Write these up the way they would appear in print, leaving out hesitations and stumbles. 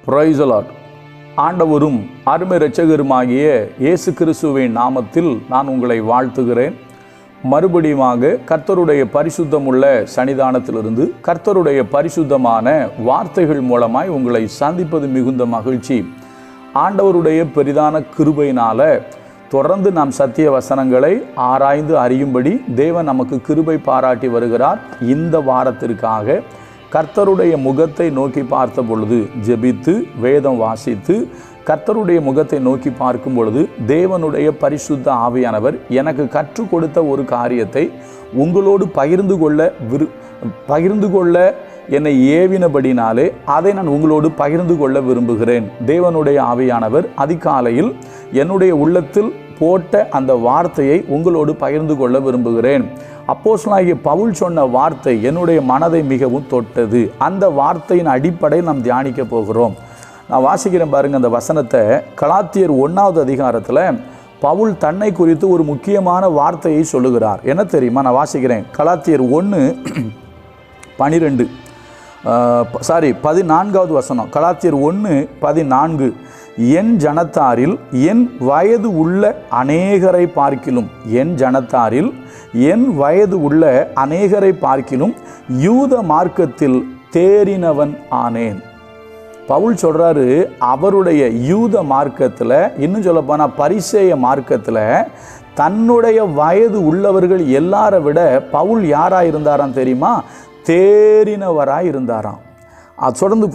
Praise the Lord. ஆண்டவரும் அருமை இரட்சகருமாகிய இயேசு கிறிஸ்துவின் நாமத்தில் நான் உங்களை வாழ்த்துகிறேன். மறுபடியுமாக கர்த்தருடைய பரிசுத்தமுள்ள சன்னிதானத்திலிருந்து கர்த்தருடைய பரிசுத்தமான வார்த்தைகள் மூலமாய் உங்களை சந்திப்பது மிகுந்த மகிழ்ச்சி. ஆண்டவருடைய பெரிதான கிருபையினால தொடர்ந்து நாம் சத்திய வசனங்களை ஆராய்ந்து அறியும்படி தேவன் நமக்கு கிருபை பாராட்டி வருகிறார். இந்த வாரத்திற்காக கர்த்தருடைய முகத்தை நோக்கி பார்த்த பொழுது ஜெபித்து வேதம் வாசித்து கர்த்தருடைய முகத்தை நோக்கி பார்க்கும் பொழுது தேவனுடைய பரிசுத்த ஆவியானவர் எனக்கு கற்றுக் கொடுத்த ஒரு காரியத்தை உங்களோடு பகிர்ந்து கொள்ள என்னை ஏவினபடினாலே அதை நான் உங்களோடு பகிர்ந்து கொள்ள விரும்புகிறேன். தேவனுடைய ஆவியானவர் அதிகாலையில் என்னுடைய உள்ளத்தில் போட்ட அந்த வார்த்தையை உங்களோடு பகிர்ந்து கொள்ள விரும்புகிறேன். அப்போஸ்தலனாகிய பவுல் சொன்ன வார்த்தை என்னுடைய மனதை மிகவும் தொட்டது. அந்த வார்த்தையின் அடிப்படையில் நாம் தியானிக்க போகிறோம். நான் வாசிக்கிறேன் பாருங்கள் அந்த வசனத்தை. கலாத்தியர் 1வது அதிகாரத்தில் பவுல் தன்னை குறித்து ஒரு முக்கியமான வார்த்தையை சொல்லுகிறார். என்ன தெரியுமா? நான் வாசிக்கிறேன். கலாத்தியர் 14வது வசனம். கலாத்தியர் 1:14. என் ஜனத்தாரில் என் வயது உள்ள அநேகரை பார்க்கிலும் யூத மார்க்கத்தில் தேறினவன் ஆனேன். பவுல் சொல்றாரு, அவருடைய யூத மார்க்கத்தில், இன்னும் சொல்ல போனால் பரிசேய மார்க்கத்தில் தன்னுடைய வயது உள்ளவர்கள் எல்லாரை விட பவுல் யாராக இருந்தாராம் தெரியுமா? தேறினவராக இருந்தாராம்.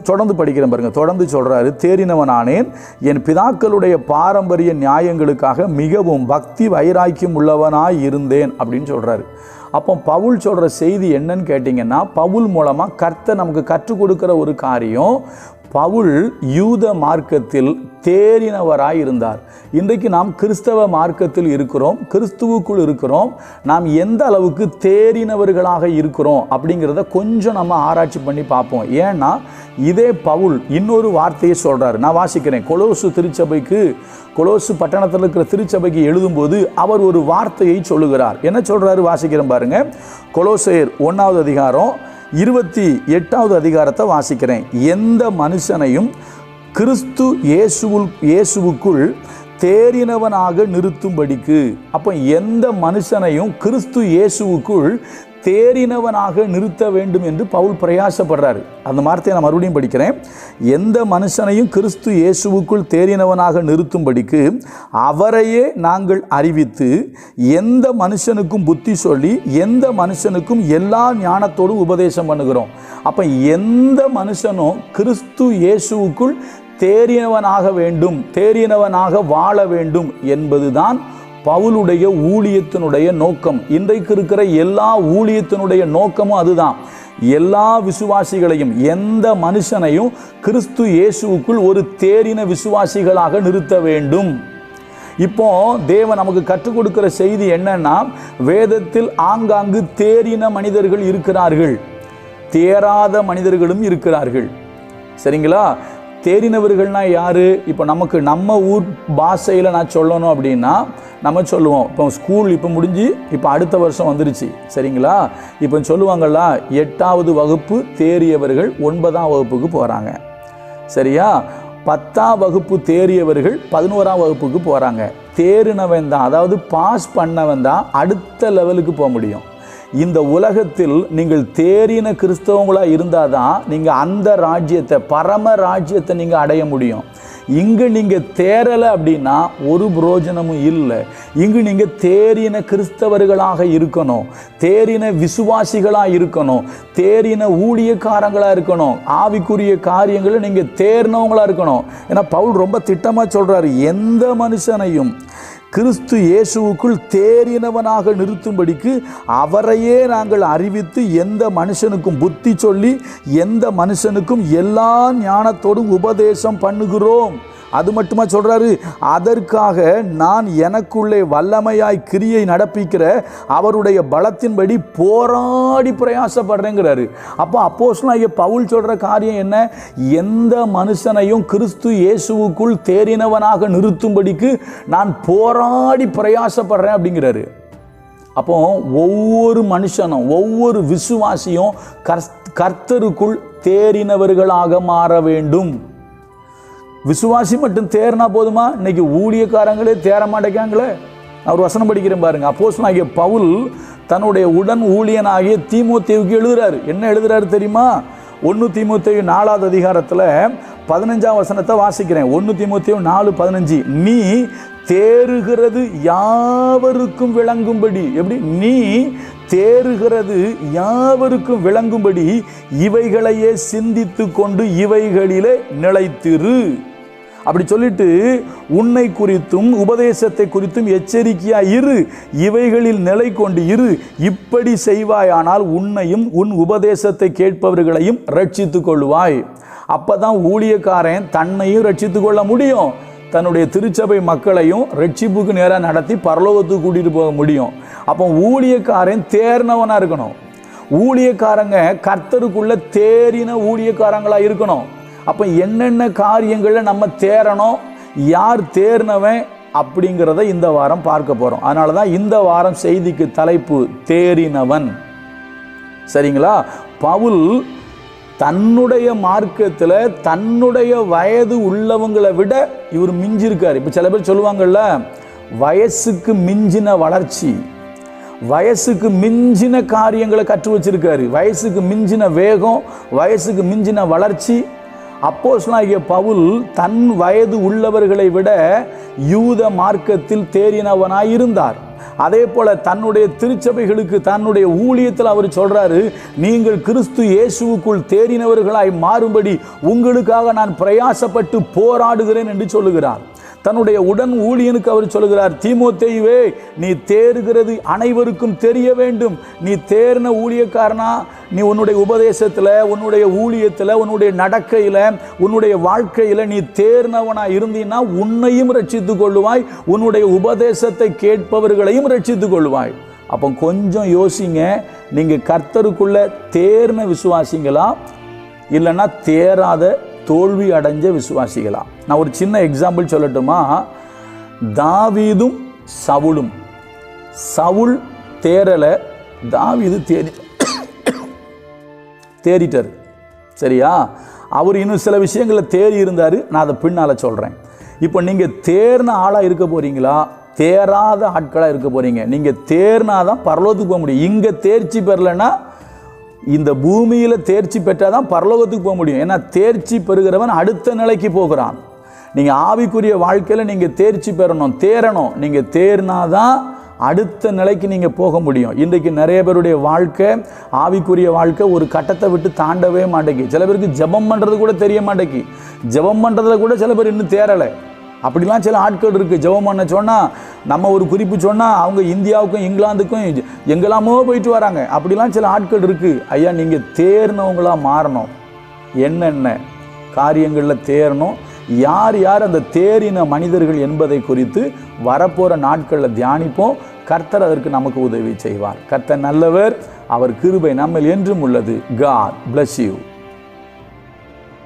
தொடர்ந்து படிக்கிறேன் பாருங்க. தொடர்ந்து சொல்றாரு, தேறினவனானேன், என் பிதாக்களுடைய பாரம்பரிய நியாயங்களுக்காக மிகவும் பக்தி வைராக்கியம் உள்ளவனாய் இருந்தேன் அப்படின்னு சொல்றாரு. அப்போ பவுல் சொல்ற செய்தி என்னன்னு கேட்டிங்கன்னா, பவுல் மூலமாக கர்த்தர் நமக்கு கற்றுக் கொடுக்கிற ஒரு காரியம், பவுல் யூத மார்க்கத்தில் தேறினவராய் இருந்தார். இன்றைக்கு நாம் கிறிஸ்தவ மார்க்கத்தில் இருக்கிறோம், கிறிஸ்துவுக்குள் இருக்கிறோம். நாம் எந்த அளவுக்கு தேறினவர்களாக இருக்கிறோம் அப்படிங்கிறத கொஞ்சம் நம்ம ஆராய்ச்சி பண்ணி பார்ப்போம். ஏன்னா இதே பவுல் இன்னொரு வார்த்தையை சொல்றாரு. நான் வாசிக்கிறேன். கொலோசு பட்டணத்தில் இருக்கிற திருச்சபைக்கு எழுதும்போது அவர் ஒரு வார்த்தையை சொல்லுகிறார். என்ன சொல்றாரு? வாசிக்கிறேன் பாருங்க. கொலோசையர் 1வது அதிகாரம் 28வது அதிகாரத்தை வாசிக்கிறேன். எந்த மனுஷனையும் கிறிஸ்து இயேசுவுக்குள் தேறினவனாக நிறுத்தும்படிக்கு. அப்போ எந்த மனுஷனையும் கிறிஸ்து இயேசுவுக்குள் தேறினவனாக நிறுத்த வேண்டும் என்று பவுல் பிரயாசப்படுறாரு. அந்த வார்த்தையை நான் மறுபடியும் படிக்கிறேன். எந்த மனுஷனையும் கிறிஸ்து இயேசுவுக்குள் தேறினவனாக நிறுத்தும்படிக்கு அவரையே நாங்கள் அறிவித்து எந்த மனுஷனுக்கும் புத்தி சொல்லி எந்த மனுஷனுக்கும் எல்லா ஞானத்தோடும் உபதேசம் பண்ணுகிறோம். அப்போ எந்த மனுஷனும் கிறிஸ்து இயேசுவுக்குள் தேறினவனாக வேண்டும், தேறினவனாக வாழ வேண்டும் என்பதுதான் பவுலுடைய ஊழியத்தினுடைய நோக்கம். இன்றைக்கு இருக்கிற எல்லா ஊழியத்தினுடைய நோக்கமும் அதுதான். எல்லா விசுவாசிகளையும், எந்த மனுஷனையும் கிறிஸ்து இயேசுவுக்குள் ஒரு தேறின விசுவாசிகளாக நிறுத்த வேண்டும். இப்போ தேவன் நமக்கு கற்றுக் கொடுக்கிற செய்தி என்னன்னா, வேதத்தில் ஆங்காங்கு தேறின மனிதர்கள் இருக்கிறார்கள், தேராத மனிதர்களும் இருக்கிறார்கள். சரிங்களா? தேறினவர்கள்னா யாரு? இப்போ நம்ம ஊர் பாஷையில் நான் சொல்லணும் அப்படின்னா நம்ம சொல்லுவோம், இப்போ ஸ்கூல் இப்போ முடிஞ்சு இப்போ அடுத்த வருஷம் வந்துருச்சு. சரிங்களா? இப்போ சொல்லுவாங்களா, 8வது வகுப்பு தேறியவர்கள் 9ஆம் வகுப்புக்கு போகிறாங்க. சரியா? 10ஆம் வகுப்பு தேறியவர்கள் 11ஆம் வகுப்புக்கு போகிறாங்க. தேறினவன் தான், அதாவது பாஸ் பண்ணவன் தான் அடுத்த லெவலுக்கு போக முடியும். இந்த உலகத்தில் நீங்கள் தேறின கிறிஸ்தவங்களாக இருந்தால் தான் நீங்கள் அந்த ராஜ்யத்தை, பரம ராஜ்யத்தை நீங்கள் அடைய முடியும். இங்கு நீங்கள் தேறலை அப்படின்னா ஒரு பிரயோஜனமும் இல்லை. இங்கு நீங்கள் தேறின கிறிஸ்தவர்களாக இருக்கணும், தேறின விசுவாசிகளாக இருக்கணும், தேறின ஊழியக்காரங்களாக இருக்கணும், ஆவிக்குரிய காரியங்களில் நீங்கள் தேர்னவங்களாக இருக்கணும். ஏன்னா பவுல் ரொம்ப திட்டமாக சொல்கிறாரு, எந்த மனுஷனையும் கிறிஸ்து இயேசுவுக்குள் தேறினவனாக நிறுத்தும்படிக்கு அவரையே நாங்கள் அறிவித்து எந்த மனுஷனுக்கும் புத்தி சொல்லி எந்த மனுஷனுக்கும் எல்லா ஞானத்தோடும் உபதேசம் பண்ணுகிறோம். அது மட்டுமா சொல்றாரு, அதற்காக நான் எனக்குள்ளே வல்லமையாய் கிரியை நடப்பிக்கிற அவருடைய பலத்தின்படி போராடி பிரயாசப்படுறேங்கிறாரு. அப்போ அப்போஸ்தலனாகிய பவுல் சொல்ற காரியம் என்ன? எந்த மனுஷனையும் கிறிஸ்து இயேசுவுக்குள் தேறினவனாக நிறுத்தும்படிக்கு நான் போராடி பிரயாசப்படுறேன் அப்படிங்கிறாரு. அப்போ ஒவ்வொரு மனுஷனும், ஒவ்வொரு விசுவாசியும் கர்த்தருக்குள் தேறினவர்களாக மாற வேண்டும். விசுவாசி மட்டும் தேர்னா போதுமா? இன்னைக்கு ஊழியக்காரங்களே தேர மாட்டேங்காங்களே. அவர் வசனம் படிக்கிறேன் பாருங்க. அப்போஸ்தலனாகிய பவுல் தன்னுடைய உடன் ஊழியனாகிய தீமோத்தேயுக்கு எழுதுறாரு. என்ன எழுதுறாரு தெரியுமா? 1 தீமோத்தேயு 4வது அதிகாரத்தில் 15ஆம் வசனத்தை வாசிக்கிறேன். 1 தீமோத்தேயு 4:15. நீ தேறுகிறது யாவருக்கும் விளங்கும்படி. எப்படி? நீ தேறுகிறது யாவருக்கும் விளங்கும்படி இவைகளையே சிந்தித்து கொண்டு இவைகளிலே நிலைத்திரு. அப்படி சொல்லிட்டு உன்னை குறித்தும் உபதேசத்தை குறித்தும் எச்சரிக்கையா இரு, இவைகளில் நிலை கொண்டு இரு. இப்படி செய்வாயானால் உன்னையும் உன் உபதேசத்தை கேட்பவர்களையும் ரட்சித்துக் கொள்வாய். அப்பதான் ஊழியக்காரன் தன்னையும் ரட்சித்துக் கொள்ள முடியும், தன்னுடைய திருச்சபை மக்களையும் ரட்சிப்புக்கு நேராக நடத்தி பரலோகத்துக்கு கூட்டிட்டு போக முடியும். அப்போ ஊழியக்காரன் தேர்னவனா இருக்கணும். ஊழியக்காரங்க கர்த்தருக்குள்ள தேறின ஊழியக்காரங்களா இருக்கணும். அப்போ என்னென்ன காரியங்களை நம்ம தேரணும், யார் தேர்னவன் அப்படிங்கிறத இந்த வாரம் பார்க்க போகிறோம். அதனால தான் இந்த வாரம் செய்திக்கு தலைப்பு தேறினவன். சரிங்களா? பவுல் தன்னுடைய மார்க்கத்தில் தன்னுடைய வயது உள்ளவங்களை விட இவர் மிஞ்சிருக்கார். இப்போ சில பேர் சொல்லுவாங்கள்ல, வயசுக்கு மிஞ்சின வளர்ச்சி, வயசுக்கு மிஞ்சின காரியங்களை கற்று வச்சிருக்காரு, வயசுக்கு மிஞ்சின வேகம், வயசுக்கு மிஞ்சின வளர்ச்சி. அப்போஸ்தலனாகிய பவுல் தன் வயது உள்ளவர்களை விட யூத மார்க்கத்தில் தேறினவனாயிருந்தார். அதே போல தன்னுடைய திருச்சபைகளுக்கு தன்னுடைய ஊழியத்தில் அவர் சொல்றாரு, நீங்கள் கிறிஸ்து இயேசுவுக்குள் தேறினவர்களாய் மாறும்படி உங்களுக்காக நான் பிரயாசப்பட்டு போராடுகிறேன் என்று சொல்லுகிறார். தன்னுடைய உடன் ஊழியனுக்கு அவர் சொல்லுகிறார், தீமோத்தேயுவே, நீ தேறுகிறது அனைவருக்கும் தெரிய வேண்டும். நீ தேர்ன ஊழியக்காரனா, நீ உன்னுடைய உபதேசத்தில், உன்னுடைய ஊழியத்தில், உன்னுடைய நடக்கையில், உன்னுடைய வாழ்க்கையில் நீ தேர்னவனா இருந்தீன்னா உன்னையும் ரட்சித்துக் கொள்ளுவாய், உன்னுடைய உபதேசத்தை கேட்பவர்களையும் ரட்சித்துக் கொள்ளுவாய். அப்போ கொஞ்சம் யோசிங்க, நீங்கள் கர்த்தருக்குள்ள தேர்ன விசுவாசிங்களா இல்லைன்னா தேராத தோல்வி அடைஞ்ச விசுவாசிகளா? நான் ஒரு சின்ன எக்ஸாம்பிள் சொல்லட்டுமா? தாவீதும் சவுலும். சவுல் தேரல, தாவீது தேறிட்டார். சரியா? அவர் இன்னும் சில விஷயங்களில் தேறி இருந்தார், நான் அதை பின்னால் சொல்கிறேன். இப்போ நீங்கள் தேர்ன ஆளாக இருக்க போகிறீங்களா, தேராத ஆட்களாக இருக்க போகிறீங்க? நீங்கள் தேர்னாதான் பரலோகத்துக்கு போக முடியும். இங்கே தேர்ச்சி பெறலைன்னா இந்த பூமியில் தேர்ச்சி பெற்றால் தான் பரலோகத்துக்கு போக முடியும். ஏன்னா தேர்ச்சி பெறுகிறவன் அடுத்த நிலைக்கு போகிறான். நீங்கள் ஆவிக்குரிய வாழ்க்கையில் நீங்கள் தேர்ச்சி பெறணும், தேரணும். நீங்கள் தேர்னாதான் அடுத்த நிலைக்கு நீங்கள் போக முடியும். இன்றைக்கு நிறைய பேருடைய வாழ்க்கை, ஆவிக்குரிய வாழ்க்கை ஒரு கட்டத்தை விட்டு தாண்டவே மாட்டேங்கி. சில பேருக்கு ஜெபம் பண்ணுறது கூட தெரிய மாட்டேங்கி. ஜெபம் பண்ணுறதுல கூட சில பேர் இன்னும் தேரலை. அப்படிலாம் சில ஆட்கள் இருக்குது. ஜெபம் பண்ண சொன்னால், நம்ம ஒரு குறிப்பு சொன்னால் அவங்க இந்தியாவுக்கும் இங்கிலாந்துக்கும் எங்கெல்லாமோ போயிட்டு வராங்க. அப்படிலாம் சில ஆட்கள் இருக்குது. ஐயா, நீங்கள் தேர்னவங்களாக மாறணும். என்னென்ன காரியங்களில் தேரணும், யார் யார் அந்த தேறின மனிதர்கள் என்பதை குறித்து வரப்போகிற நாட்களில் தியானிப்போம். கர்த்தர் அதற்கு நமக்கு உதவி செய்வார். கர்த்தர் நல்லவர், அவர் கிருபை நம்மில் என்றும் உள்ளது. God bless you.